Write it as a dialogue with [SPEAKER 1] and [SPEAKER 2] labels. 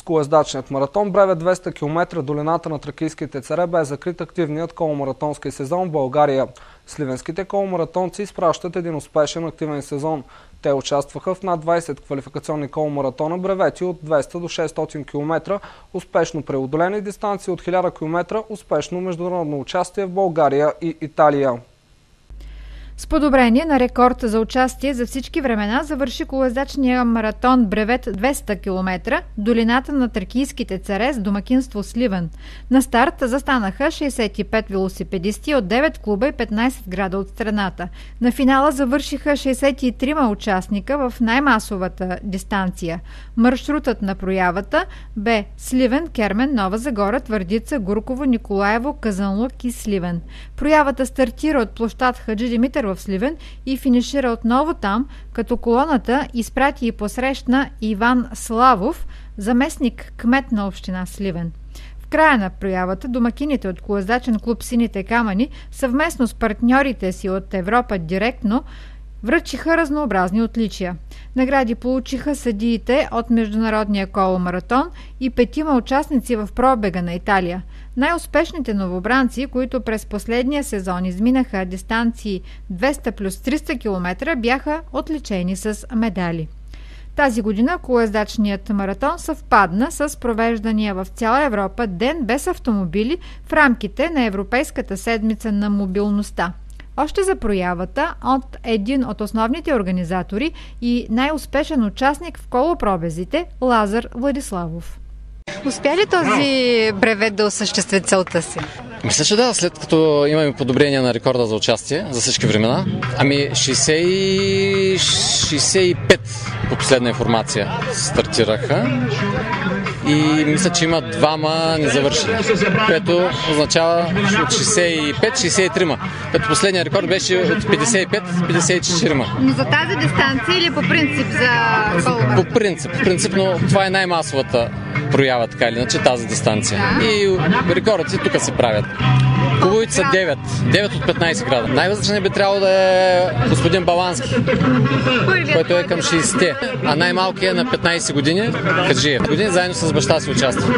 [SPEAKER 1] С колоездачният маратон Бревет 200 км долината на Тракийските царе бе закрит активният коломаратонски сезон в България. Сливенските коломаратонци изпращат един успешен активен сезон. Те участваха в над 20 квалификационни коломаратона бревети от 200 до 600 км, успешно преодолени дистанции от 1000 км, успешно международно участие в България и Италия.
[SPEAKER 2] С подобрение на рекорд за участие за всички времена завърши колоездачния маратон Бревет 200 км долината на Тракийските царе с домакинство Сливен. На старт застанаха 65 велосипедисти от 9 клуба и 15 града от страната. На финала завършиха 63 участника в най-масовата дистанция. Маршрутът на проявата бе Сливен, Кермен, Нова Загора, Твърдица, Гурково, Николаево, Казанлък и Сливен. Проявата стартира от площад Хаджи Димитър в Сливен и финишира отново там, като колоната изпрати и посрещна Иван Славов, заместник кмет на община Сливен. В края на проявата домакините от колоездачен клуб Сините камъни съвместно с партньорите си от Европа директно връчиха разнообразни отличия. Награди получиха съдиите от Международния коломаратон и 5 участници в пробега на Италия. Най-успешните новобранци, които през последния сезон изминаха дистанции 200 плюс 300 км, бяха отличени с медали. Тази година колоездачният маратон съвпадна с провеждания в цяла Европа ден без автомобили в рамките на Европейската седмица на мобилността. Още за проявата от един от основните организатори и най-успешен участник в колопробезите Лазар Владиславов.
[SPEAKER 3] Успя ли този бревет да осъществи целта си?
[SPEAKER 4] Мисля, че да, след като имаме подобрение на рекорда за участие за всички времена. 65 по последна информация стартираха и мисля, че има двама незавършени, което означава от 65-63, като последният рекорд беше от 55-54.
[SPEAKER 3] Но за тази дистанция или по принцип за коломаратон?
[SPEAKER 4] По принцип, но това е най-масовата проява, така или иначе, тази дистанция. И рекордите тук се правят. Клубовите са 9 от 15 града. Най-възрастен би трябвало да е господин Балански, който е към 60-те, а най-малкият е на 15 години, Хаджиев. Години заедно с баща си участва.